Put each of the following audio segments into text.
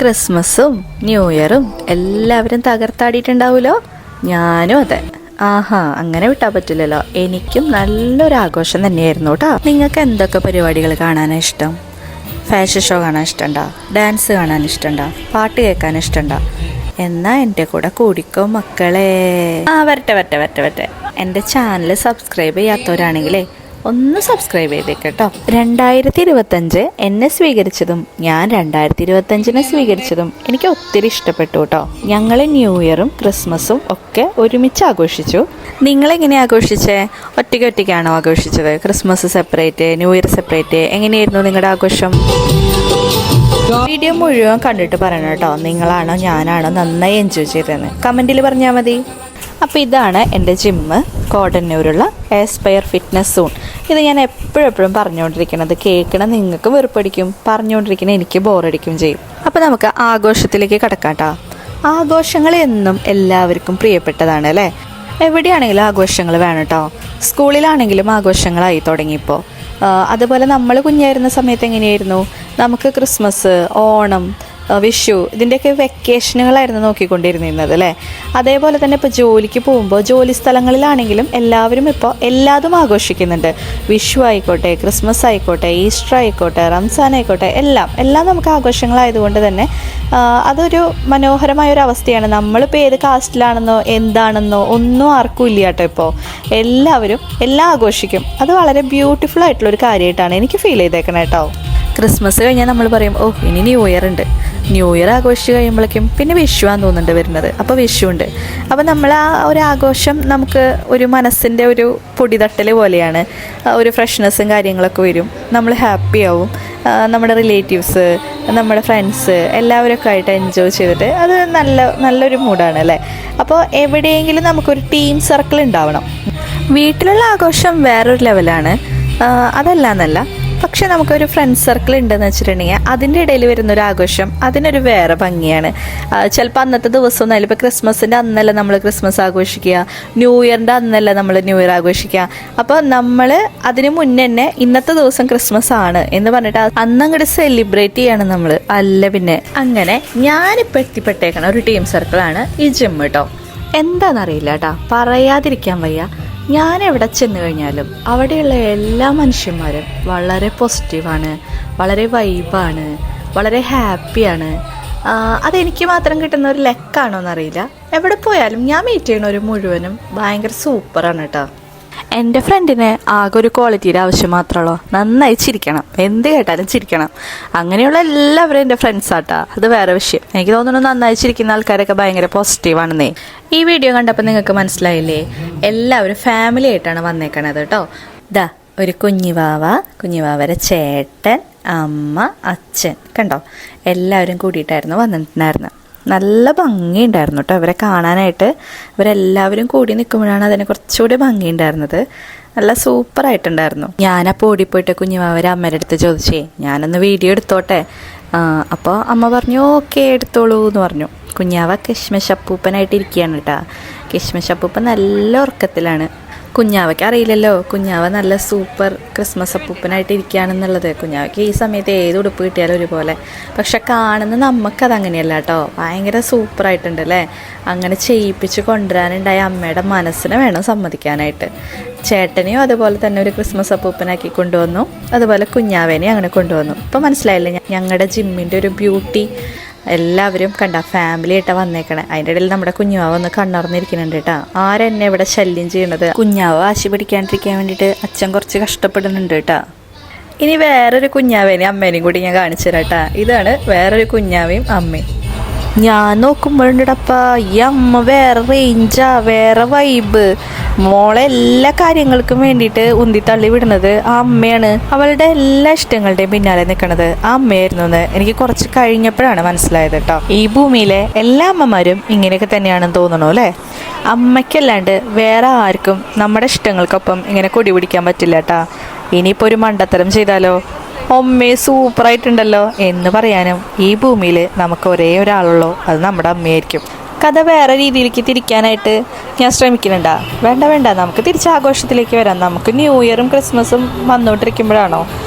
ക്രിസ്മസും ന്യൂ ഇയറും എല്ലാവരും തകർത്താടിയിട്ടുണ്ടാവുമല്ലോ. ഞാനും അതെ. ആഹാ, അങ്ങനെ വിട്ടാൽ പറ്റില്ലല്ലോ. എനിക്കും നല്ലൊരു ആഘോഷം തന്നെയായിരുന്നു കേട്ടോ. നിങ്ങൾക്ക് എന്തൊക്കെ പരിപാടികൾ കാണാനാണ് ഇഷ്ടം? ഫാഷൻ ഷോ കാണാൻ ഇഷ്ടമുണ്ടോ? ഡാൻസ് കാണാൻ ഇഷ്ടമുണ്ടോ? പാട്ട് കേൾക്കാൻ ഇഷ്ടമുണ്ടോ? എന്നാൽ എൻ്റെ കൂടെ കൂടിക്കോ മക്കളെ. വരട്ടെ. എൻ്റെ ചാനൽ സബ്സ്ക്രൈബ് ചെയ്യാത്തവരാണെങ്കിലേ ഒന്ന് സബ്സ്ക്രൈബ് ചെയ്തേക്കട്ടോ. 2025 എന്നെ സ്വീകരിച്ചതും ഞാൻ 2025 സ്വീകരിച്ചതും എനിക്ക് ഒത്തിരി ഇഷ്ടപ്പെട്ടു കേട്ടോ. ഞങ്ങൾ ന്യൂ ഇയറും ക്രിസ്മസും ഒക്കെ ഒരുമിച്ച് ആഘോഷിച്ചു. നിങ്ങളെങ്ങനെ ആഘോഷിച്ചേ? ഒറ്റയ്ക്കാണോ ആഘോഷിച്ചത്? Christmas separate, new year separate, എങ്ങനെയായിരുന്നു നിങ്ങളുടെ ആഘോഷം? വീഡിയോ മുഴുവൻ കണ്ടിട്ട് പറയണം കേട്ടോ. നിങ്ങളാണോ ഞാനാണോ നന്നായി എൻജോയ് ചെയ്തതെന്ന് കമൻറ്റിൽ പറഞ്ഞാൽ മതി. അപ്പോൾ ഇതാണ് എൻ്റെ ജിമ്മ്, കോടന്നൂരുള്ള എസ്പയർ ഫിറ്റ്നസ് സോൺ. ഇത് ഞാൻ എപ്പോഴും പറഞ്ഞുകൊണ്ടിരിക്കുന്നത് കേൾക്കണം നിങ്ങൾക്ക് വെറുപ്പടിക്കും, പറഞ്ഞുകൊണ്ടിരിക്കുന്നത് എനിക്ക് ബോറടിക്കും ചെയ്യും. അപ്പോൾ നമുക്ക് ആഘോഷത്തിലേക്ക് കിടക്കാം കേട്ടോ. ആഘോഷങ്ങൾ എന്നും എല്ലാവർക്കും പ്രിയപ്പെട്ടതാണ് അല്ലേ? എവിടെയാണെങ്കിലും ആഘോഷങ്ങൾ വേണം കേട്ടോ. സ്കൂളിലാണെങ്കിലും ആഘോഷങ്ങളായി തുടങ്ങിയപ്പോൾ. അതുപോലെ നമ്മൾ കുഞ്ഞായിരുന്ന സമയത്ത് എങ്ങനെയായിരുന്നു? നമുക്ക് ക്രിസ്മസ്, ഓണം, വിഷു ഇതിൻ്റെയൊക്കെ വെക്കേഷനുകളായിരുന്നു നോക്കിക്കൊണ്ടിരുന്നത് അല്ലേ? അതേപോലെ തന്നെ ഇപ്പോൾ ജോലിക്ക് പോകുമ്പോൾ ജോലി സ്ഥലങ്ങളിലാണെങ്കിലും എല്ലാവരും ഇപ്പോൾ എല്ലാതും ആഘോഷിക്കുന്നുണ്ട്. വിഷു ആയിക്കോട്ടെ, ക്രിസ്മസ് ആയിക്കോട്ടെ, ഈസ്റ്റർ ആയിക്കോട്ടെ, റംസാൻ ആയിക്കോട്ടെ, എല്ലാം നമുക്ക് ആഘോഷങ്ങളായതുകൊണ്ട് തന്നെ അതൊരു മനോഹരമായൊരു അവസ്ഥയാണ്. നമ്മളിപ്പോൾ ഏത് കാസ്റ്റിലാണെന്നോ എന്താണെന്നോ ഒന്നും ആർക്കും ഇല്ല കേട്ടോ. ഇപ്പോൾ എല്ലാവരും എല്ലാം ആഘോഷിക്കും. അത് വളരെ ബ്യൂട്ടിഫുൾ ആയിട്ടുള്ളൊരു കാര്യമായിട്ടാണ് എനിക്ക് ഫീൽ ചെയ്തേക്കണേ കേട്ടോ. ക്രിസ്മസ് കഴിഞ്ഞാൽ നമ്മൾ പറയും ഓ ഇനി ന്യൂ ഇയർ ഉണ്ട്. ന്യൂ ഇയർ ആഘോഷിച്ച് കഴിയുമ്പോഴേക്കും പിന്നെ വിഷുവാന്ന് തോന്നുന്നുണ്ട് വരുന്നത്. അപ്പോൾ വിഷുണ്ട്. അപ്പോൾ നമ്മൾ ആ ഒരു ആഘോഷം നമുക്ക് ഒരു മനസ്സിൻ്റെ ഒരു പൊടിതട്ടൽ പോലെയാണ്. ഒരു ഫ്രഷ്നെസ്സും കാര്യങ്ങളൊക്കെ വരും. നമ്മൾ ഹാപ്പി ആവും. നമ്മുടെ റിലേറ്റീവ്സ്, നമ്മുടെ ഫ്രണ്ട്സ് എല്ലാവരൊക്കെ ആയിട്ട് എൻജോയ് ചെയ്തിട്ട് അത് നല്ലൊരു മൂഡാണ് അല്ലേ? അപ്പോൾ എവിടെയെങ്കിലും നമുക്കൊരു ടീം സർക്കിൾ ഉണ്ടാവണം. വീട്ടിലുള്ള ആഘോഷം വേറൊരു ലെവലാണ്, അതല്ലാന്നല്ല. പക്ഷെ നമുക്കൊരു ഫ്രണ്ട്സ് സർക്കിൾ ഉണ്ടെന്ന് വെച്ചിട്ടുണ്ടെങ്കിൽ അതിൻ്റെ ഇടയിൽ വരുന്നൊരു ആഘോഷം അതിനൊരു വേറെ ഭംഗിയാണ്. ചിലപ്പോൾ അന്നത്തെ ദിവസം ഒന്നല്ല, ഇപ്പോൾ ക്രിസ്മസിൻ്റെ അന്നല്ല നമ്മൾ ക്രിസ്മസ് ആഘോഷിക്കുക, ന്യൂ ഇയറിൻ്റെ അന്നല്ല നമ്മൾ ന്യൂ ഇയർ ആഘോഷിക്കുക. അപ്പോൾ നമ്മൾ അതിന് മുന്നേ തന്നെ ഇന്നത്തെ ദിവസം ക്രിസ്മസ് ആണ് എന്ന് പറഞ്ഞിട്ട് അന്നങ്ങോട്ട് സെലിബ്രേറ്റ് ചെയ്യണം നമ്മൾ. അല്ല പിന്നെ അങ്ങനെ ഞാനിപ്പോൾ എത്തിപ്പെട്ടേക്കണ ഒരു ടീം സർക്കിളാണ് ഈ ജിം കേട്ടോ. എന്താണെന്നറിയില്ല കേട്ടോ, പറയാതിരിക്കാൻ വയ്യ. ഞാൻ എവിടെ ചെന്ന് കഴിഞ്ഞാലും അവിടെയുള്ള എല്ലാ മനുഷ്യന്മാരും വളരെ പോസിറ്റീവാണ്, വളരെ വൈബാണ്, വളരെ ഹാപ്പിയാണ്. അതെനിക്ക് മാത്രം കിട്ടുന്ന ഒരു ലക്കാണോ എന്നറിയില്ല. എവിടെ പോയാലും ഞാൻ മീറ്റ് ചെയ്യണ ഒരു മുഴുവനും ഭയങ്കര സൂപ്പറാണ് കേട്ടോ. എൻ്റെ ഫ്രണ്ടിന് ആകെ ഒരു ക്വാളിറ്റിയുടെ ആവശ്യം മാത്രമുള്ളൂ, നന്നായി ചിരിക്കണം. എന്ത് കേട്ടാലും ചിരിക്കണം. അങ്ങനെയുള്ള എല്ലാവരും എൻ്റെ ഫ്രണ്ട്സാട്ടാ. അത് വേറെ വിഷയം. എനിക്ക് തോന്നുന്നു നന്നായി ചിരിക്കുന്ന ആൾക്കാരൊക്കെ ഭയങ്കര പോസിറ്റീവാണെന്നേ. ഈ വീഡിയോ കണ്ടപ്പോൾ നിങ്ങൾക്ക് മനസ്സിലായില്ലേ? എല്ലാവരും ഫാമിലി ആയിട്ടാണ് വന്നേക്കണത് കേട്ടോ. ദാ ഒരു കുഞ്ഞുവാവരെ ചേട്ടൻ, അമ്മ, അച്ഛൻ കണ്ടോ, എല്ലാവരും കൂടിയിട്ടായിരുന്നു വന്നിട്ടുണ്ടായിരുന്നത്. നല്ല ഭംഗിയുണ്ടായിരുന്നു കേട്ടോ ഇവരെ കാണാനായിട്ട്. ഇവരെല്ലാവരും കൂടി നിൽക്കുമ്പോഴാണ് അതിന് കുറച്ചുകൂടി ഭംഗിയുണ്ടായിരുന്നത്. നല്ല സൂപ്പറായിട്ടുണ്ടായിരുന്നു. ഞാനപ്പോൾ ഓടിപ്പോയിട്ട് കുഞ്ഞുമാവരെ അമ്മയുടെ അടുത്ത് ചോദിച്ചേ ഞാനൊന്ന് വീഡിയോ എടുത്തോട്ടെ. അപ്പോൾ അമ്മ പറഞ്ഞു ഓക്കെ എടുത്തോളൂ എന്ന് പറഞ്ഞു. കുഞ്ഞാവ കിഷ്മിഷ് അപ്പൂപ്പനായിട്ട് ഇരിക്കുകയാണ് കേട്ടോ. കിഷ്മിഷ് അപ്പൂപ്പൻ നല്ല ഉറക്കത്തിലാണ്. കുഞ്ഞാവയ്ക്ക് അറിയില്ലല്ലോ കുഞ്ഞാവ നല്ല സൂപ്പർ ക്രിസ്മസ് അപ്പൂപ്പനായിട്ട് ഇരിക്കുകയാണെന്നുള്ളത്. കുഞ്ഞാവയ്ക്ക് ഈ സമയത്ത് ഏത് ഉടുപ്പ് കിട്ടിയാലും ഒരുപോലെ. പക്ഷെ കാണുന്ന നമുക്കതങ്ങനെയല്ല കേട്ടോ. ഭയങ്കര സൂപ്പറായിട്ടുണ്ട് അല്ലേ? അങ്ങനെ ചെയ്യിപ്പിച്ച് കൊണ്ടുവരാനുണ്ടായ അമ്മയുടെ മനസ്സിനെ വേണം സമ്മതിക്കാനായിട്ട്. ചേട്ടനെയും അതുപോലെ തന്നെ ഒരു ക്രിസ്മസ് അപ്പൂപ്പനാക്കി കൊണ്ടുവന്നു. അതുപോലെ കുഞ്ഞാവേനെയും അങ്ങനെ കൊണ്ടുവന്നു. ഇപ്പോൾ മനസ്സിലായില്ലേ ഞങ്ങളുടെ ജിമ്മിൻ്റെ ഒരു ബ്യൂട്ടി? എല്ലാവരും കണ്ട ഫാമിലി ആയിട്ടാണ് വന്നേക്കണേ. അതിൻ്റെ ഇടയിൽ നമ്മുടെ കുഞ്ഞാവ് ഒന്ന് കണ്ണറിഞ്ഞിരിക്കുന്നുണ്ട് കേട്ടോ. ആരെന്നെ ഇവിടെ ശല്യം ചെയ്യണത്? കുഞ്ഞാവ് വാശി പിടിക്കാണ്ടിരിക്കാൻ വേണ്ടിയിട്ട് അച്ഛൻ കുറച്ച് കഷ്ടപ്പെടുന്നുണ്ട് കേട്ടോ. ഇനി വേറൊരു കുഞ്ഞാവേനെയും അമ്മേനെയും കൂടി ഞാൻ കാണിച്ചു തരാം കേട്ടോ. ഇതാണ് വേറൊരു കുഞ്ഞാവയും അമ്മയും. ഞാൻ നോക്കുമ്പോഴുണ്ടപ്പാ ഈ അമ്മ വേറെ റേഞ്ചാ, വേറെ വൈബ്. മോളെ എല്ലാ കാര്യങ്ങൾക്കും വേണ്ടിയിട്ട് ഉന്തിത്തള്ളി വിടുന്നത് ആ അമ്മയാണ്. അവളുടെ എല്ലാ ഇഷ്ടങ്ങളുടെയും പിന്നാലെ നിൽക്കണത് ആ അമ്മയായിരുന്നു എന്ന് എനിക്ക് കുറച്ച് കഴിഞ്ഞപ്പോഴാണ് മനസ്സിലായത് കേട്ടോ. ഈ ഭൂമിയിലെ എല്ലാ അമ്മമാരും ഇങ്ങനെയൊക്കെ തന്നെയാണെന്ന് തോന്നണു അല്ലേ? അമ്മയ്ക്കല്ലാണ്ട് വേറെ ആർക്കും നമ്മുടെ ഇഷ്ടങ്ങൾക്കൊപ്പം ഇങ്ങനെ കൊടി പിടിക്കാൻ പറ്റില്ല കേട്ടോ. ഇനിയിപ്പോൾ ഒരു മണ്ടത്തരം ചെയ്താലോ അമ്മേ സൂപ്പറായിട്ടുണ്ടല്ലോ എന്ന് പറയാനും ഈ ഭൂമിയിൽ നമുക്ക് ഒരേ ഒരാളുള്ളൂ, അത് നമ്മുടെ അമ്മയായിരിക്കും. കഥ വേറെ രീതിയിലേക്ക് തിരിക്കാനായിട്ട് ഞാൻ ശ്രമിക്കുന്നുണ്ടാ? വേണ്ട വേണ്ട, നമുക്ക് തിരിച്ച് ആഘോഷത്തിലേക്ക് വരാം. നമുക്ക് ന്യൂ ഇയറും ക്രിസ്മസും വന്നുകൊണ്ടിരിക്കുമ്പോഴാണോ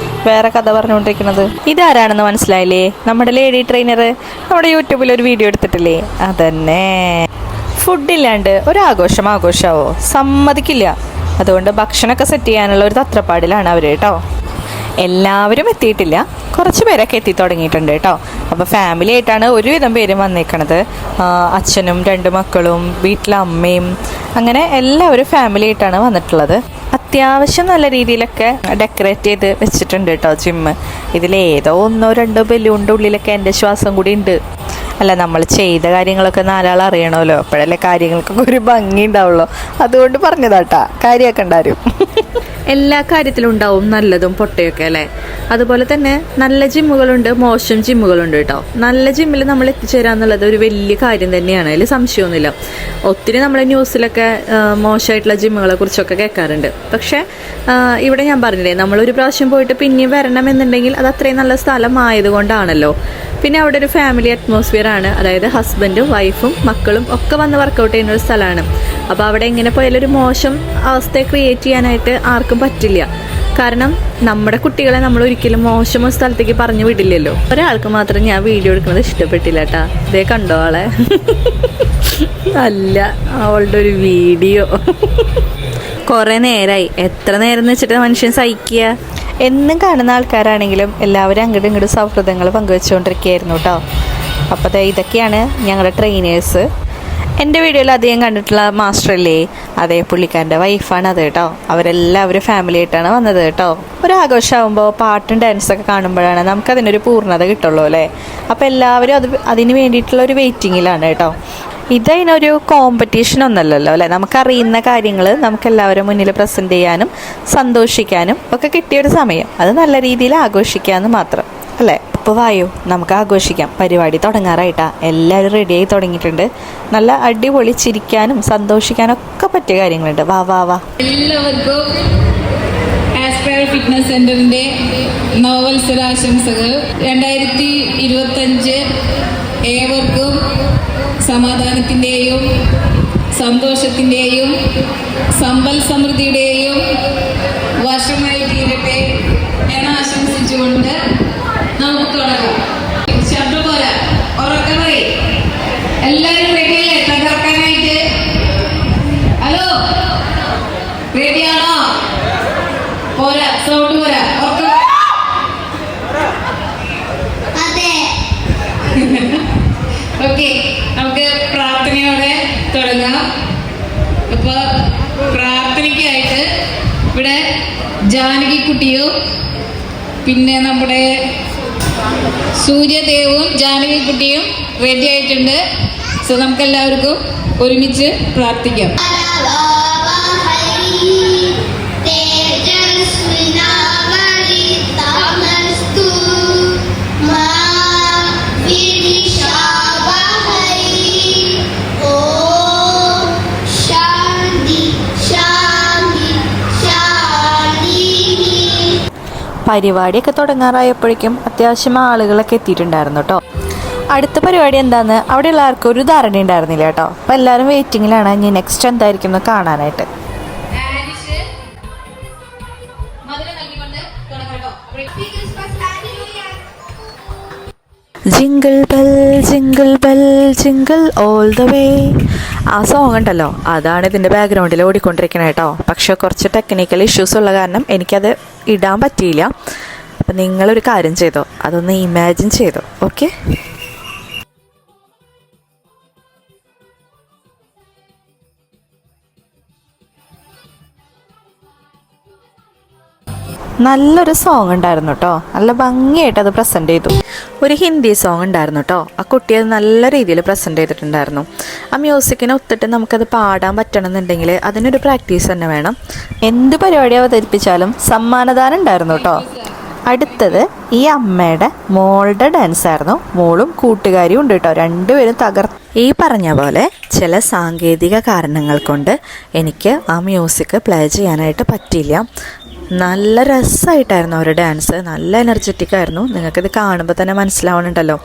വേറെ കഥ പറഞ്ഞുകൊണ്ടിരിക്കുന്നത്? ഇതാരാണെന്ന് മനസ്സിലായില്ലേ? നമ്മുടെ ലേഡി ട്രെയിനർ നമ്മുടെ യൂട്യൂബിൽ ഒരു വീഡിയോ എടുത്തിട്ടില്ലേ? അതന്നെ. ഫുഡില്ലാണ്ട് ഒരു ആഘോഷമാവോ? സമ്മതിക്കില്ല. അതുകൊണ്ട് ഭക്ഷണമൊക്കെ സെറ്റ് ചെയ്യാനുള്ള ഒരു തത്രപ്പാടിലാണ് അവർ കേട്ടോ. എല്ലാവരും എത്തിയിട്ടില്ല, കുറച്ച് പേരൊക്കെ എത്തി തുടങ്ങിയിട്ടുണ്ട് കേട്ടോ. അപ്പോൾ ഫാമിലി ആയിട്ടാണ് ഒരുവിധം പേരും വന്നേക്കണത്. അച്ഛനും 2 മക്കളും വീട്ടിലെ അമ്മയും, അങ്ങനെ എല്ലാവരും ഫാമിലി ആയിട്ടാണ് വന്നിട്ടുള്ളത്. അത്യാവശ്യം നല്ല രീതിയിലൊക്കെ ഡെക്കറേറ്റ് ചെയ്ത് വെച്ചിട്ടുണ്ട് കേട്ടോ ജിമ്മ്. ഇതിലേതോ 1-2 ബലൂണിൻ്റെ ഉള്ളിലൊക്കെ എൻ്റെ ശ്വാസം കൂടി ഉണ്ട്. അല്ല, നമ്മൾ ചെയ്ത കാര്യങ്ങളൊക്കെ 4 ആൾ അറിയണമല്ലോ, അപ്പോഴല്ലേ കാര്യങ്ങൾക്കൊക്കെ ഒരു ഭംഗി ഉണ്ടാവുള്ളൂ. അതുകൊണ്ട് പറഞ്ഞതാട്ടാ, കാര്യമൊക്കെ ഉണ്ടാവും. എല്ലാ കാര്യത്തിലും ഉണ്ടാവും നല്ലതും പൊട്ടയൊക്കെ അല്ലേ. അതുപോലെ തന്നെ നല്ല ജിമ്മുകളുണ്ട്, മോശം ജിമ്മുകളുണ്ട് കേട്ടോ. നല്ല ജിമ്മിൽ നമ്മൾ എത്തിച്ചേരുക എന്നുള്ളത് ഒരു വലിയ കാര്യം തന്നെയാണ്, അതിൽ സംശയമൊന്നുമില്ല. ഒത്തിരി നമ്മൾ ന്യൂസിലൊക്കെ മോശമായിട്ടുള്ള ജിമ്മുകളെ കുറിച്ചൊക്കെ കേൾക്കാറുണ്ട്. പക്ഷേ ഇവിടെ ഞാൻ പറഞ്ഞില്ലേ, നമ്മളൊരു പ്രാവശ്യം പോയിട്ട് പിന്നെയും വരണം എന്നുണ്ടെങ്കിൽ അത് അത്രയും നല്ല സ്ഥലമായതുകൊണ്ടാണല്ലോ. പിന്നെ അവിടെ ഒരു ഫാമിലി അറ്റ്മോസ്ഫിയർ ആണ്, അതായത് ഹസ്ബൻഡും വൈഫും മക്കളും ഒക്കെ വന്ന് വർക്കൗട്ട് ചെയ്യുന്ന ഒരു സ്ഥലമാണ്. അപ്പോൾ അവിടെ എങ്ങനെ പോയാലും ഒരു മോശം അവസ്ഥയെ ക്രിയേറ്റ് ചെയ്യാനായിട്ട് ആർക്കും പറ്റില്ല. കാരണം നമ്മുടെ കുട്ടികളെ നമ്മൾ ഒരിക്കലും മോശം സ്ഥലത്തേക്ക് പറഞ്ഞു വിടില്ലല്ലോ. ഒരാൾക്ക് മാത്രം ഞാൻ വീഡിയോ എടുക്കുന്നത് ഇഷ്ടപ്പെട്ടില്ല കേട്ടാ. ഇതേ കണ്ടോ ആളെ? അല്ല, അവളുടെ ഒരു വീഡിയോ. കുറേ നേരമായി. എത്ര നേരം എന്ന് വെച്ചിട്ട് മനുഷ്യൻ സഹിക്കുക? എന്നും കാണുന്ന ആൾക്കാരാണെങ്കിലും എല്ലാവരും അങ്ങോട്ടും ഇങ്ങോട്ടും സൗഹൃദങ്ങൾ പങ്കുവെച്ചുകൊണ്ടിരിക്കുകയായിരുന്നു കേട്ടോ. അപ്പോൾ ഇതൊക്കെയാണ് ഞങ്ങളുടെ ട്രെയിനേഴ്സ്. എൻ്റെ വീഡിയോയിൽ അധികം കണ്ടിട്ടുള്ള മാസ്റ്ററല്ലേ, അതേ പുള്ളിക്കാരൻ്റെ വൈഫാണ് അത് കേട്ടോ. അവരെല്ലാവരും ഫാമിലി ആയിട്ടാണ് വന്നത് കേട്ടോ. ഒരാഘോഷമാകുമ്പോൾ പാട്ടും ഡാൻസൊക്കെ കാണുമ്പോഴാണ് നമുക്കതിനൊരു പൂർണ്ണത കിട്ടുള്ളൂ അല്ലേ. അപ്പോൾ എല്ലാവരും അതിന് വേണ്ടിയിട്ടുള്ള ഒരു വെയിറ്റിങ്ങിലാണ് കേട്ടോ. ഇതതിനൊരു കോമ്പറ്റീഷൻ ഒന്നല്ലല്ലോ അല്ലേ. നമുക്കറിയുന്ന കാര്യങ്ങൾ നമുക്കെല്ലാവരും മുന്നിൽ പ്രസൻറ്റ് ചെയ്യാനും സന്തോഷിക്കാനും ഒക്കെ കിട്ടിയൊരു സമയം. അത് നല്ല രീതിയിൽ ആഘോഷിക്കാമെന്ന് മാത്രം അല്ലേ. ഇപ്പോൾ വായു, നമുക്ക് ആഘോഷിക്കാം. പരിപാടി തുടങ്ങാറായിട്ടാ. എല്ലാവരും റെഡിയായി തുടങ്ങിയിട്ടുണ്ട്. നല്ല അടിപൊളി ചിരിക്കാനും സന്തോഷിക്കാനും ഒക്കെ പറ്റിയ കാര്യങ്ങളുണ്ട്. വാ വാ വാ. എല്ലാവർക്കും ആസ്പയർ ഫിറ്റ്നസ് സെന്ററിന്റെ നവവത്സരാശംസകൾ. 2025 ഏവർക്കും സമാധാനത്തിൻ്റെയും സന്തോഷത്തിൻ്റെയും സമ്പൽ സമൃദ്ധിയുടെയും വർഷമായി തീരട്ടെ എന്ന് ആശംസിച്ചുകൊണ്ട് നമുക്ക് തുടങ്ങാം. ശബ്ദം പോലെ ഉറക്കെ പറയും. എല്ലാവരും റെഡിയല്ലേ തകർക്കാനായിട്ട്? ഹലോ, റെഡിയാണോ? പോരാ, സൗണ്ട് പോരാ. ഓക്കെ, നമുക്ക് പ്രാർത്ഥനയോടെ തുടങ്ങാം. അപ്പൊ പ്രാർത്ഥനയ്ക്കായിട്ട് ഇവിടെ ജാനകിക്കുട്ടിയും പിന്നെ നമ്മുടെ സൂര്യദേവും ജാനകിക്കുട്ടിയും റെഡി ആയിട്ടുണ്ട്. സോ നമുക്ക് എല്ലാവർക്കും ഒരുമിച്ച് പ്രാർത്ഥിക്കാം. പരിപാടിയൊക്കെ തുടങ്ങാറായപ്പോഴേക്കും അത്യാവശ്യം ആളുകളൊക്കെ എത്തിയിട്ടുണ്ടായിരുന്നു കേട്ടോ. അടുത്ത പരിപാടി എന്താണെന്ന് അവിടെയുള്ള ആർക്കും ഒരു ധാരണ ഉണ്ടായിരുന്നില്ല കേട്ടോ. അപ്പോൾ എല്ലാവരും വെയിറ്റിങ്ങിലാണ് ഇനി നെക്സ്റ്റ് എന്തായിരിക്കും എന്ന് കാണാനായിട്ട്. Jingle bell jingle bell jingle all the way. ആ സോങ് ഉണ്ടല്ലോ, അതാണ് ഇതിൻ്റെ ബാക്ക്ഗ്രൗണ്ടിൽ ഓടിക്കൊണ്ടിരിക്കുന്നത് കേട്ടോ. പക്ഷെ കുറച്ച് ടെക്നിക്കൽ ഇഷ്യൂസ് ഉള്ള കാരണം എനിക്കത് ഇടാൻ പറ്റിയില്ല. അപ്പം നിങ്ങളൊരു കാര്യം ചെയ്തോ, അതൊന്ന് ഇമാജിൻ ചെയ്തോ. ഓക്കെ, നല്ലൊരു സോങ് ഉണ്ടായിരുന്നു കേട്ടോ. നല്ല ഭംഗിയായിട്ട് അത് പ്രസൻറ്റ് ചെയ്തു. ഒരു ഹിന്ദി സോങ് ഉണ്ടായിരുന്നു കേട്ടോ. ആ കുട്ടി അത് നല്ല രീതിയിൽ പ്രസൻറ്റ് ചെയ്തിട്ടുണ്ടായിരുന്നു. ആ മ്യൂസിക്കിനെ ഒത്തിട്ട് നമുക്കത് പാടാൻ പറ്റണമെന്നുണ്ടെങ്കിൽ അതിനൊരു പ്രാക്ടീസ് തന്നെ വേണം. എന്ത് പരിപാടി അവതരിപ്പിച്ചാലും സമ്മാനദാനം ഉണ്ടായിരുന്നു കേട്ടോ. അടുത്തത് ഈ അമ്മയുടെ മോളുടെ ഡാൻസ് ആയിരുന്നു. മോളും കൂട്ടുകാരിയും ഉണ്ട് കേട്ടോ. രണ്ടുപേരും ഈ പറഞ്ഞ പോലെ ചില സാങ്കേതിക കാരണങ്ങൾ കൊണ്ട് എനിക്ക് ആ മ്യൂസിക് പ്ലേ ചെയ്യാനായിട്ട് പറ്റിയില്ല. നല്ല രസമായിട്ടായിരുന്നു അവരുടെ ഡാൻസ്, നല്ല എനർജറ്റിക് ആയിരുന്നു. നിങ്ങൾക്കിത് കാണുമ്പോൾ തന്നെ മനസ്സിലാവുന്നുണ്ടല്ലോ.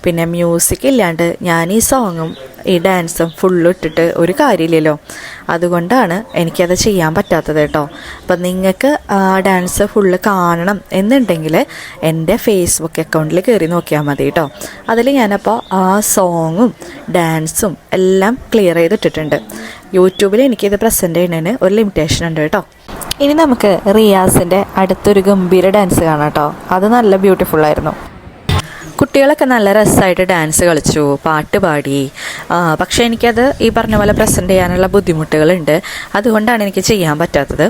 പിന്നെ മ്യൂസിക് ഇല്ലാണ്ട് ഞാൻ ഈ സോങ്ങും ഈ ഡാൻസും ഫുള്ള് ഇട്ടിട്ട് ഒരു കാര്യമില്ലല്ലോ. അതുകൊണ്ടാണ് എനിക്കത് ചെയ്യാൻ പറ്റാത്തത് കേട്ടോ. അപ്പം നിങ്ങൾക്ക് ആ ഡാൻസ് ഫുള്ള് കാണണം എന്നുണ്ടെങ്കിൽ എൻ്റെ ഫേസ്ബുക്ക് അക്കൗണ്ടിൽ കയറി നോക്കിയാൽ മതി കേട്ടോ. അതിൽ ഞാനപ്പോൾ ആ സോങ്ങും ഡാൻസും എല്ലാം ക്ലിയർ ചെയ്തിട്ടിട്ടുണ്ട്. യൂട്യൂബിൽ എനിക്കിത് പ്രസൻറ്റ് ചെയ്യുന്നതിന് ഒരു ലിമിറ്റേഷൻ ഉണ്ട് കേട്ടോ. ഇനി നമുക്ക് റിയാസിൻ്റെ അടുത്തൊരു ഗംഭീര ഡാൻസ് കാണാം കേട്ടോ. അത് നല്ല ബ്യൂട്ടിഫുള്ളായിരുന്നു. കുട്ടികളൊക്കെ നല്ല രസമായിട്ട് ഡാൻസ് കളിച്ചു, പാട്ട് പാടി. പക്ഷേ എനിക്കത് ഈ പറഞ്ഞ പോലെ പ്രസൻറ്റ് ചെയ്യാനുള്ള ബുദ്ധിമുട്ടുകളുണ്ട്. അതുകൊണ്ടാണ് എനിക്ക് ചെയ്യാൻ പറ്റാത്തത്.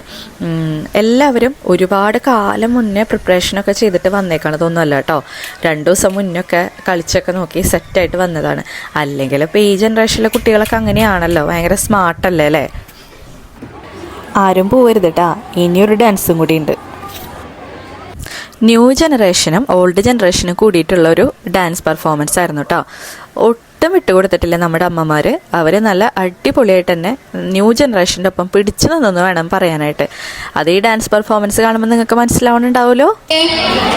എല്ലാവരും ഒരുപാട് കാലം മുന്നേ പ്രിപ്പറേഷനൊക്കെ ചെയ്തിട്ട് വന്നേക്കണതൊന്നുമല്ല കേട്ടോ. 2 ദിവസം മുന്നൊക്കെ കളിച്ചൊക്കെ നോക്കി സെറ്റായിട്ട് വന്നതാണ്. അല്ലെങ്കിൽ ഇപ്പോൾ ഈ ജനറേഷനിലെ കുട്ടികളൊക്കെ അങ്ങനെയാണല്ലോ, ഭയങ്കര സ്മാർട്ടല്ലേ അല്ലേ. ആരും പോവരുത് കേട്ടോ, ഇനിയൊരു ഡാൻസും കൂടി ഉണ്ട്. ന്യൂ ജനറേഷനും ഓൾഡ് ജനറേഷനും കൂടിയിട്ടുള്ള ഒരു ഡാൻസ് പെർഫോമൻസ് ആയിരുന്നു കേട്ടോ. ഒട്ടും വിട്ടുകൊടുത്തിട്ടില്ല നമ്മുടെ അമ്മമാർ. അവർ നല്ല അടിപൊളിയായിട്ട് തന്നെ ന്യൂ ജനറേഷൻ്റെ ഒപ്പം പിടിച്ചു നിന്നെന്ന് വേണം പറയാനായിട്ട്. അത് ഈ ഡാൻസ് പെർഫോമൻസ് കാണുമ്പോൾ നിങ്ങൾക്ക് മനസ്സിലാവുന്നുണ്ടാവുമല്ലോ.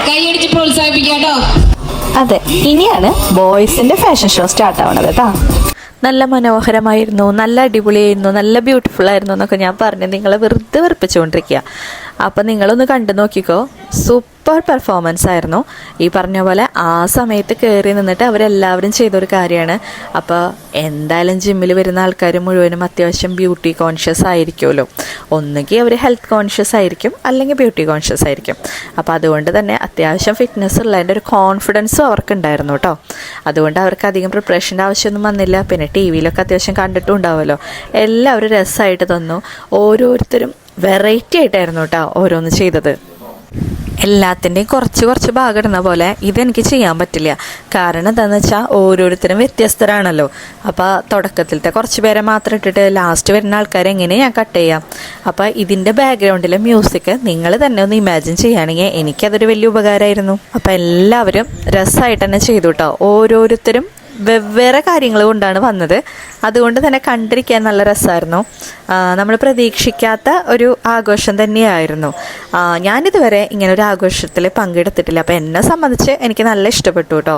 കൈയടിച്ച് പ്രോത്സാഹിപ്പിക്കാട്ടോ. അതെ, ഇനിയാണ് ബോയ്സിൻ്റെ ഫാഷൻ ഷോ സ്റ്റാർട്ട് ആവണത് കേട്ടോ. നല്ല മനോഹരമായിരുന്നു, നല്ല അടിപൊളിയായിരുന്നു, നല്ല ബ്യൂട്ടിഫുൾ ആയിരുന്നു എന്നൊക്കെ ഞാൻ പറഞ്ഞ് നിങ്ങളെ വെറുതെ വെറുപ്പിച്ചുകൊണ്ടിരിക്കുക. അപ്പം നിങ്ങളൊന്ന് കണ്ടു നോക്കിക്കോ. സൂപ്പർ പെർഫോമൻസ് ആയിരുന്നു. ഈ പറഞ്ഞ പോലെ ആ സമയത്ത് കയറി നിന്നിട്ട് അവരെല്ലാവരും ചെയ്തൊരു കാര്യമാണ്. അപ്പോൾ എന്തായാലും ജിമ്മിൽ വരുന്ന ആൾക്കാർ മുഴുവനും അത്യാവശ്യം ബ്യൂട്ടി കോൺഷ്യസ് ആയിരിക്കുമല്ലോ. ഒന്നുകിൽ അവർ ഹെൽത്ത് കോൺഷ്യസ് ആയിരിക്കും, അല്ലെങ്കിൽ ബ്യൂട്ടി കോൺഷ്യസ് ആയിരിക്കും. അപ്പോൾ അതുകൊണ്ട് തന്നെ അത്യാവശ്യം ഫിറ്റ്നസ് ഉള്ളതിൻ്റെ ഒരു കോൺഫിഡൻസും അവർക്കുണ്ടായിരുന്നു കേട്ടോ. അതുകൊണ്ട് അവർക്ക് അധികം പ്രിപ്പറേഷൻ്റെ ആവശ്യമൊന്നും വന്നില്ല. പിന്നെ ടി വിയിലൊക്കെ അത്യാവശ്യം കണ്ടിട്ടും ഉണ്ടാവുമല്ലോ. എല്ലാവരും രസമായിട്ട് തന്നു. ഓരോരുത്തരും വെറൈറ്റി ആയിട്ടായിരുന്നു കേട്ടോ ഓരോന്ന് ചെയ്തത്. എല്ലാത്തിൻ്റെയും കുറച്ച് ഭാഗം ഇടുന്ന പോലെ ഇതെനിക്ക് ചെയ്യാൻ പറ്റില്ല. കാരണം എന്താണെന്ന് വെച്ചാൽ ഓരോരുത്തരും വ്യത്യസ്തരാണല്ലോ. അപ്പോൾ തുടക്കത്തിലത്തെ കുറച്ച് പേരെ മാത്രം ഇട്ടിട്ട് ലാസ്റ്റ് വരുന്ന ആൾക്കാരെ എങ്ങനെ ഞാൻ കട്ട് ചെയ്യാം. അപ്പോൾ ഇതിൻ്റെ ബാക്ക്ഗ്രൗണ്ടിലെ മ്യൂസിക് നിങ്ങൾ തന്നെ ഒന്ന് ഇമാജിൻ ചെയ്യുകയാണെങ്കിൽ എനിക്കതൊരു വലിയ ഉപകാരമായിരുന്നു. അപ്പോൾ എല്ലാവരും രസമായിട്ട് തന്നെ ചെയ്തു കേട്ടോ. ഓരോരുത്തരും വെവ്വേറെ കാര്യങ്ങൾ കൊണ്ടാണ് വന്നത്. അതുകൊണ്ട് തന്നെ കണ്ടിരിക്കാൻ നല്ല രസമായിരുന്നു. നമ്മൾ പ്രതീക്ഷിക്കാത്ത ഒരു ആഘോഷം തന്നെയായിരുന്നു. ഞാനിതുവരെ ഇങ്ങനെ ഒരു ആഘോഷത്തിൽ പങ്കെടുത്തിട്ടില്ല. അപ്പോൾ എന്നെ സംബന്ധിച്ച് എനിക്ക് നല്ല ഇഷ്ടപ്പെട്ടു കേട്ടോ.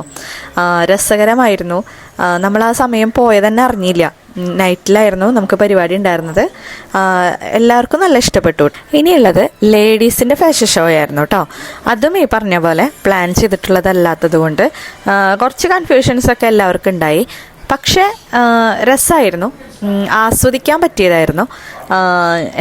രസകരമായിരുന്നു. നമ്മൾ ആ സമയം പോയതന്നെ അറിഞ്ഞില്ല. നൈറ്റിലായിരുന്നു നമുക്ക് പരിപാടി ഉണ്ടായിരുന്നത്. എല്ലാവർക്കും നല്ല ഇഷ്ടപ്പെട്ടു. ഇനിയുള്ളത് ലേഡീസിൻ്റെ ഫാഷൻ ഷോ ആയിരുന്നു കേട്ടോ. അതും ഈ പറഞ്ഞ പോലെ പ്ലാൻ ചെയ്തിട്ടുള്ളതല്ലാത്തത് കൊണ്ട് കുറച്ച് കൺഫ്യൂഷൻസൊക്കെ എല്ലാവർക്കും ഉണ്ടായി. പക്ഷേ രസമായിരുന്നു, ആസ്വദിക്കാൻ പറ്റിയതായിരുന്നു.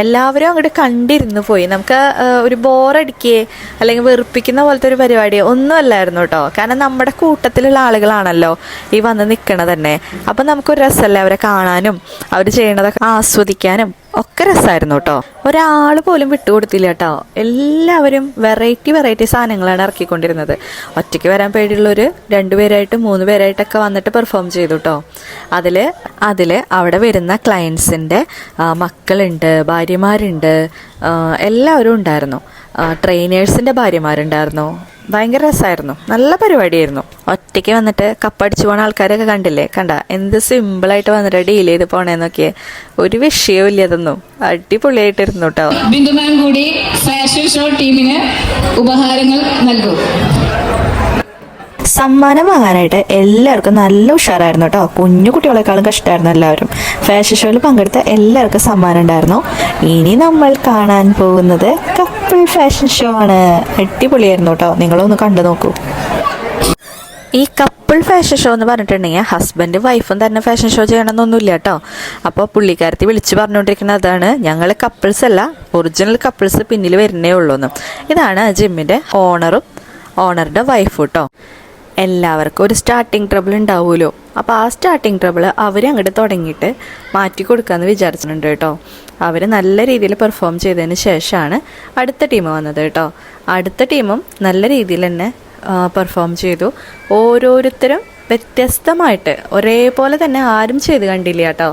എല്ലാവരും അങ്ങോട്ട് കണ്ടിരുന്നു പോയി. നമുക്ക് ഒരു ബോറടിക്കുകയെ അല്ലെങ്കിൽ വെറുപ്പിക്കുന്ന പോലത്തെ ഒരു പരിപാടി ഒന്നും അല്ലായിരുന്നു കേട്ടോ. കാരണം നമ്മുടെ കൂട്ടത്തിലുള്ള ആളുകളാണല്ലോ ഈ വന്ന് നിൽക്കണത് തന്നെ. അപ്പം നമുക്കൊരു രസമല്ലേ അവരെ കാണാനും അവർ ചെയ്യണതൊക്കെ ആസ്വദിക്കാനും ഒക്കെ രസമായിരുന്നു കേട്ടോ. ഒരാൾ പോലും വിട്ടുകൊടുത്തില്ല കേട്ടോ. എല്ലാവരും വെറൈറ്റി സാധനങ്ങളാണ് ഇറക്കിക്കൊണ്ടിരുന്നത്. ഒറ്റയ്ക്ക് വരാൻ പേടിയുള്ളൊരു 2 പേരായിട്ട് 3 പേരായിട്ടൊക്കെ വന്നിട്ട് പെർഫോം ചെയ്തു കേട്ടോ. അതിൽ അവിടെ വരുന്ന ക്ലയൻസിൻ്റെ മക്കളുണ്ട്, ഭാര്യമാരുണ്ട്, എല്ലാവരും ഉണ്ടായിരുന്നു. ട്രെയിനേഴ്സിൻ്റെ ഭാര്യമാരുണ്ടായിരുന്നു. ഭയങ്കര രസമായിരുന്നു, നല്ല പരിപാടിയായിരുന്നു. ഒറ്റയ്ക്ക് വന്നിട്ട് കപ്പടിച്ചു പോണ ആൾക്കാരൊക്കെ കണ്ട എന്ത് സിമ്പിളായിട്ട് വന്നിട്ട് ഡീൽ ചെയ്ത് പോണേന്നൊക്കെ. ഒരു വിഷയവും ഇല്ല, അതൊന്നും അടിപൊളിയായിട്ടിരുന്നു കേട്ടോ. ബിന്ദു മാം കൂടി ഫാഷൻ ഷോ ടീമിന് ഉപഹാരങ്ങൾ നൽകും. സമ്മാനം വാങ്ങാനായിട്ട് എല്ലാവർക്കും നല്ല ഉഷാറായിരുന്നു കേട്ടോ. കുഞ്ഞു കുട്ടികളെക്കാളും കഷ്ടമായിരുന്നു എല്ലാവരും. ഫാഷൻ ഷോയിൽ പങ്കെടുത്ത എല്ലാവർക്കും സമ്മാനം ഉണ്ടായിരുന്നു. ഇനി നമ്മൾ കാണാൻ പോകുന്നത് കപ്പിൾ ഫാഷൻ ഷോ ആണ്. അടിപൊളിയായിരുന്നു കേട്ടോ. നിങ്ങളൊന്ന് കണ്ടു നോക്കൂ. ഈ കപ്പിൾ ഫാഷൻ ഷോ എന്ന് പറഞ്ഞിട്ടുണ്ടെങ്കിൽ ഹസ്ബൻഡ് വൈഫും തന്നെ ഫാഷൻ ഷോ ചെയ്യണമെന്നൊന്നുമില്ല കേട്ടോ. അപ്പോൾ പുള്ളിക്കാരത്തി വിളിച്ച് പറഞ്ഞുകൊണ്ടിരിക്കുന്നത് അതാണ്, ഞങ്ങൾ കപ്പിൾസ് അല്ല, ഒറിജിനൽ കപ്പിൾസ് പിന്നിൽ വരുന്നേ ഉള്ളൂ എന്ന്. ഇതാണ് ജിമ്മിൻ്റെ ഓണറുടെ വൈഫ് കേട്ടോ. എല്ലാവർക്കും ഒരു സ്റ്റാർട്ടിങ് ട്രബിൾ ഉണ്ടാവുമല്ലോ. അപ്പോൾ ആ സ്റ്റാർട്ടിങ് ട്രബിൾ അവർ അങ്ങോട്ട് തുടങ്ങിയിട്ട് മാറ്റി കൊടുക്കാമെന്ന് വിചാരിച്ചിട്ടുണ്ട് കേട്ടോ. അവർ നല്ല രീതിയിൽ പെർഫോം ചെയ്തതിന് ശേഷമാണ് അടുത്ത ടീം വന്നത് കേട്ടോ. അടുത്ത ടീമും നല്ല രീതിയിൽ തന്നെ പെർഫോം ചെയ്തു. ഓരോരുത്തരും വ്യത്യസ്തമായിട്ട് ഒരേപോലെ തന്നെ ആരും ചെയ്ത് കണ്ടില്ല കേട്ടോ.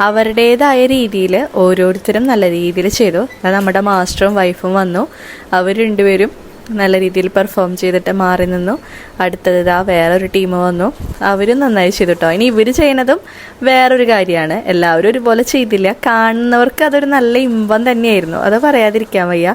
അവരുടേതായ രീതിയിൽ ഓരോരുത്തരും നല്ല രീതിയിൽ ചെയ്തു. നമ്മുടെ മാസ്റ്ററും വൈഫും വന്നു. അവർ രണ്ടുപേരും നല്ല രീതിയിൽ പെർഫോം ചെയ്തിട്ട് മാറി നിന്നു. അടുത്തത് വേറൊരു ടീം വന്നു, അവരും നന്നായി ചെയ്തു കേട്ടോ. ഇനി ഇവർ ചെയ്യുന്നതും വേറൊരു കാര്യമാണ്. എല്ലാവരും ഒരുപോലെ ചെയ്തില്ല. കാണുന്നവർക്ക് അതൊരു നല്ല ഇമ്പം തന്നെയായിരുന്നു, അത് പറയാതിരിക്കാൻ വയ്യ.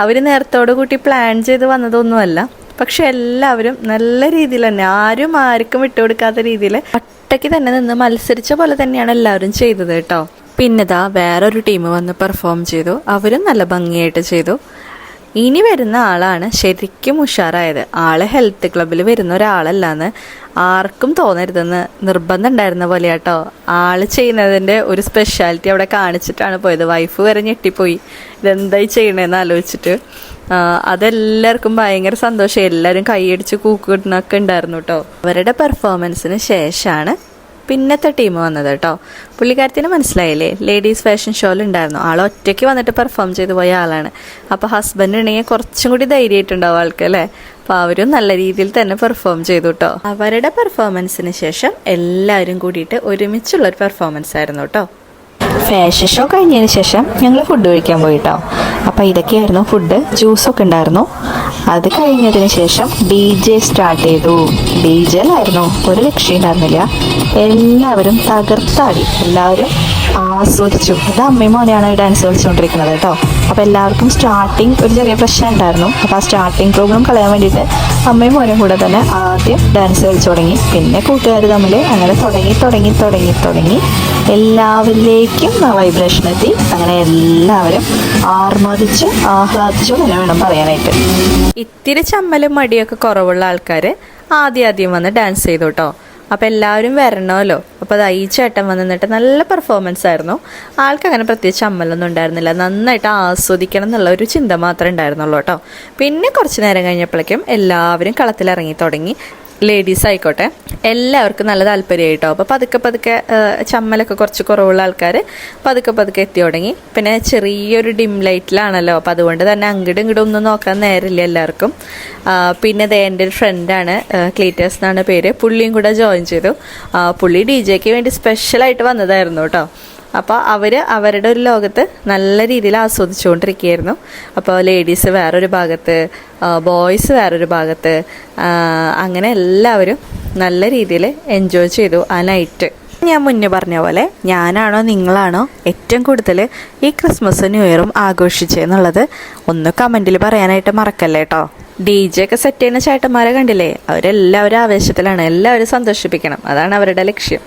അവർ നേരത്തോടു കൂട്ടി പ്ലാൻ ചെയ്ത് വന്നതൊന്നുമല്ല. പക്ഷെ എല്ലാവരും നല്ല രീതിയിൽ തന്നെ ആരും ആർക്കും വിട്ടുകൊടുക്കാത്ത രീതിയിൽ ഒറ്റയ്ക്ക് തന്നെ നിന്ന് മത്സരിച്ച പോലെ തന്നെയാണ് എല്ലാവരും ചെയ്തത് കേട്ടോ. പിന്നെതാ വേറൊരു ടീം വന്ന് പെർഫോം ചെയ്തു. അവരും നല്ല ഭംഗിയായിട്ട് ചെയ്തു. ഇനി വരുന്ന ആളാണ് ശരിക്കും ഉഷാറായത്. ആള് ഹെൽത്ത് ക്ലബ്ബിൽ വരുന്ന ഒരാളല്ലാന്ന് ആർക്കും തോന്നരുതെന്ന് നിർബന്ധം ഉണ്ടായിരുന്ന പോലെ കേട്ടോ. ആള് ചെയ്യുന്നതിൻ്റെ ഒരു സ്പെഷ്യാലിറ്റി അവിടെ കാണിച്ചിട്ടാണ് പോയത്. വൈഫ് വരെ ഞെട്ടിപ്പോയി, ഇതെന്തായി ചെയ്യണേന്ന് ആലോചിച്ചിട്ട്. അതെല്ലാവർക്കും ഭയങ്കര സന്തോഷം. എല്ലാവരും കൈയടിച്ച് കൂക്കിടുന്നൊക്കെ ഉണ്ടായിരുന്നു കേട്ടോ. അവരുടെ പെർഫോമൻസിന് ശേഷമാണ് പിന്നത്തെ ടീം വന്നത് കേട്ടോ. പുള്ളിക്കാരത്തിന് മനസ്സിലായില്ലേ, ലേഡീസ് ഫാഷൻ ഷോയിൽ ഉണ്ടായിരുന്നു. ആൾ ഒറ്റയ്ക്ക് വന്നിട്ട് പെർഫോം ചെയ്തു പോയ ആളാണ്. അപ്പോൾ ഹസ്ബൻഡ് ഉണ്ടെങ്കിൽ കുറച്ചും കൂടി ധൈര്യമായിട്ടുണ്ടാവും ആൾക്ക് അല്ലേ. അപ്പോൾ അവരും നല്ല രീതിയിൽ തന്നെ പെർഫോം ചെയ്തു കേട്ടോ. അവരുടെ പെർഫോമൻസിന് ശേഷം എല്ലാവരും കൂടിയിട്ട് ഒരുമിച്ചുള്ളൊരു പെർഫോമൻസ് ആയിരുന്നു കേട്ടോ. ഫാഷൻ ഷോ കഴിഞ്ഞതിന് ശേഷം ഞങ്ങൾ ഫുഡ് കഴിക്കാൻ പോയിട്ടോ. അപ്പോൾ ഇതൊക്കെയായിരുന്നു ഫുഡ്. ജ്യൂസൊക്കെ ഉണ്ടായിരുന്നു. അത് കഴിഞ്ഞതിന് ശേഷം DJ സ്റ്റാർട്ട് ചെയ്തു. DJയിലായിരുന്നു, ഒരു രക്ഷയുണ്ടായിരുന്നില്ല. എല്ലാവരും തകർത്താടി, എല്ലാവരും ആസ്വദിച്ചു. ഇത് അമ്മയും മോനെയാണ് ഡാൻസ് കളിച്ചുകൊണ്ടിരിക്കുന്നത് കേട്ടോ. അപ്പോൾ എല്ലാവർക്കും സ്റ്റാർട്ടിങ് ഒരു ചെറിയ പ്രശ്നം ഉണ്ടായിരുന്നു. അപ്പോൾ ആ സ്റ്റാർട്ടിങ് പ്രോഗ്രാം കളയാൻ വേണ്ടിയിട്ട് അമ്മയും മോനും കൂടെ തന്നെ ആദ്യം ഡാൻസ് കളിച്ചു തുടങ്ങി. പിന്നെ കൂട്ടുകാർ തമ്മിൽ അങ്ങനെ തുടങ്ങി എല്ലാവരിലേക്കും വൈബ്രേഷൻ എത്തി. അങ്ങനെ എല്ലാവരും ആർമോദിച്ച് ആഹ്ലാദിച്ചു എന്ന് വേണം പറയാനായിട്ട്. ഇത്തിരി ചമ്മലും മടിയൊക്കെ കുറവുള്ള ആൾക്കാർ ആദ്യം വന്ന് ഡാൻസ് ചെയ്തു കേട്ടോ. അപ്പോൾ എല്ലാവരും വരണമല്ലോ. അപ്പോൾ ഈ ചേട്ടൻ വന്നിട്ട് നല്ല പെർഫോമൻസ് ആയിരുന്നു. ആൾക്ക് അങ്ങനെ പ്രത്യേകിച്ച് ചമ്മലൊന്നും ഉണ്ടായിരുന്നില്ല. നന്നായിട്ട് ആസ്വദിക്കണം എന്നുള്ള ഒരു ചിന്ത മാത്രമേ ഉണ്ടായിരുന്നുള്ളൂ കേട്ടോ. പിന്നെ കുറച്ച് നേരം കഴിഞ്ഞപ്പോഴേക്കും എല്ലാവരും കളത്തിലിറങ്ങി തുടങ്ങി. ലേഡീസ് ആയിക്കോട്ടെ, എല്ലാവർക്കും നല്ല താല്പര്യമായിട്ടോ. അപ്പോൾ പതുക്കെ ചമ്മലൊക്കെ കുറച്ച് കുറവുള്ള ആൾക്കാർ പതുക്കെ എത്തി തുടങ്ങി. പിന്നെ ചെറിയൊരു ഡിം ലൈറ്റിലാണല്ലോ, അപ്പോൾ അതുകൊണ്ട് തന്നെ ഇങ്ങോട്ടും ഒന്നും നോക്കാൻ നേരമില്ല എല്ലാവർക്കും. പിന്നെ എൻ്റെ ഒരു ഫ്രണ്ടാണ്, ക്ലീറ്റേഴ്സ് എന്നാണ് പേര്. പുള്ളിയും കൂടെ ജോയിൻ ചെയ്തു. പുള്ളി DJക്ക് വേണ്ടി സ്പെഷ്യലായിട്ട് വന്നതായിരുന്നു കേട്ടോ. അപ്പോൾ അവരുടെ ഒരു ലോകത്ത് നല്ല രീതിയിൽ ആസ്വദിച്ചുകൊണ്ടിരിക്കുകയായിരുന്നു. അപ്പോൾ ലേഡീസ് വേറൊരു ഭാഗത്ത്, ബോയ്സ് വേറൊരു ഭാഗത്ത്, അങ്ങനെ എല്ലാവരും നല്ല രീതിയിൽ എൻജോയ് ചെയ്തു ആ നൈറ്റ്. ഞാൻ മുന്നേ പറഞ്ഞ പോലെ ഞാനാണോ നിങ്ങളാണോ ഏറ്റവും കൂടുതൽ ഈ ക്രിസ്മസ് ന്യൂ ഇയറും ആഘോഷിച്ചെന്നുള്ളത് ഒന്ന് കമൻറ്റിൽ പറയാനായിട്ട് മറക്കല്ലേ കേട്ടോ. DJ ഒക്കെ സെറ്റ് ചെയ്യുന്ന ചേട്ടന്മാരെ കണ്ടില്ലേ, അവരെല്ലാവരും ആവേശത്തിലാണ്. എല്ലാവരും സന്തോഷിപ്പിക്കണം, അതാണ് അവരുടെ ലക്ഷ്യം.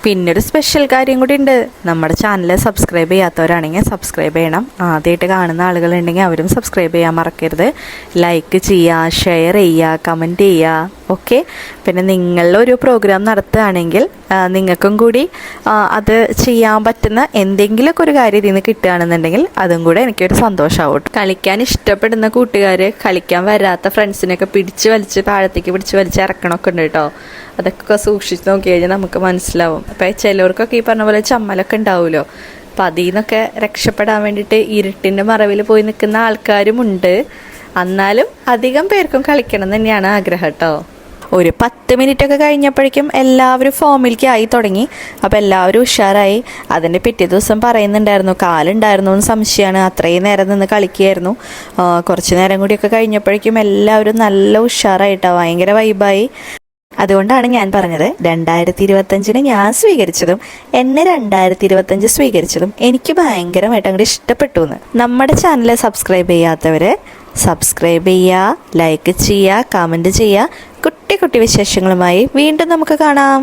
പിന്നൊരു സ്പെഷ്യൽ കാര്യം കൂടി ഉണ്ട്. നമ്മുടെ ചാനൽ സബ്സ്ക്രൈബ് ചെയ്യാത്തവരാണെങ്കിൽ സബ്സ്ക്രൈബ് ചെയ്യണം. ആദ്യമായിട്ട് കാണുന്ന ആളുകളുണ്ടെങ്കിൽ അവരും സബ്സ്ക്രൈബ് ചെയ്യാൻ മറക്കരുത്. ലൈക്ക് ചെയ്യുക, ഷെയർ ചെയ്യുക, കമൻറ്റ് ചെയ്യുക. ഓക്കെ. പിന്നെ നിങ്ങളൊരു പ്രോഗ്രാം നടത്തുകയാണെങ്കിൽ നിങ്ങൾക്കും കൂടി അത് ചെയ്യാൻ പറ്റുന്ന എന്തെങ്കിലുമൊക്കെ ഒരു കാര്യം ഇതിൽ നിന്ന് കിട്ടുകയാണെന്നുണ്ടെങ്കിൽ അതും കൂടെ എനിക്കൊരു സന്തോഷമാവും. കളിക്കാൻ ഇഷ്ടപ്പെടുന്ന കൂട്ടുകാർ കളിക്കാൻ വരാത്ത ഫ്രണ്ട്സിനൊക്കെ പിടിച്ച് വലിച്ച് ഇറക്കണമൊക്കെ ഉണ്ട് കേട്ടോ. അതൊക്കെ സൂക്ഷിച്ച് നോക്കി കഴിഞ്ഞാൽ നമുക്ക് മനസ്സിലാവും. അപ്പം ചിലവർക്കൊക്കെ ഈ പറഞ്ഞ പോലെ ചമ്മലൊക്കെ ഉണ്ടാവുമല്ലോ. അപ്പം അതിൽ നിന്നൊക്കെ രക്ഷപ്പെടാൻ വേണ്ടിയിട്ട് ഇരുട്ടിൻ്റെ മറവിൽ പോയി നിൽക്കുന്ന ആൾക്കാരുമുണ്ട്. എന്നാലും അധികം പേർക്കും കളിക്കണം എന്ന് തന്നെയാണ് ആഗ്രഹം കേട്ടോ. ഒരു 10 മിനിറ്റൊക്കെ കഴിഞ്ഞപ്പോഴേക്കും എല്ലാവരും ഫോമിലേക്ക് ആയി തുടങ്ങി. അപ്പോൾ എല്ലാവരും ഉഷാറായി. അതിൻ്റെ പിറ്റേ ദിവസം പറയുന്നുണ്ടായിരുന്നു കാലുണ്ടായിരുന്നു എന്ന് സംശയമാണ്, അത്രയും നേരം നിന്ന് കളിക്കുകയായിരുന്നു. കുറച്ച് നേരം കൂടിയൊക്കെ കഴിഞ്ഞപ്പോഴേക്കും എല്ലാവരും നല്ല ഉഷാറായിട്ടാണ്, ഭയങ്കര വൈബായി. അതുകൊണ്ടാണ് ഞാൻ പറഞ്ഞത് 2025 ഞാൻ സ്വീകരിച്ചതും എന്നെ 2025 സ്വീകരിച്ചതും എനിക്ക് ഭയങ്കരമായിട്ട് അങ്ങോട്ട് ഇഷ്ടപ്പെട്ടു എന്ന്. നമ്മുടെ ചാനൽ സബ്സ്ക്രൈബ് ചെയ്യാത്തവർ സബ്സ്ക്രൈബ് ചെയ്യുക, ലൈക്ക് ചെയ്യുക, കമൻറ്റ് ചെയ്യുക. കുട്ടി വിശേഷങ്ങളുമായി വീണ്ടും നമുക്ക് കാണാം.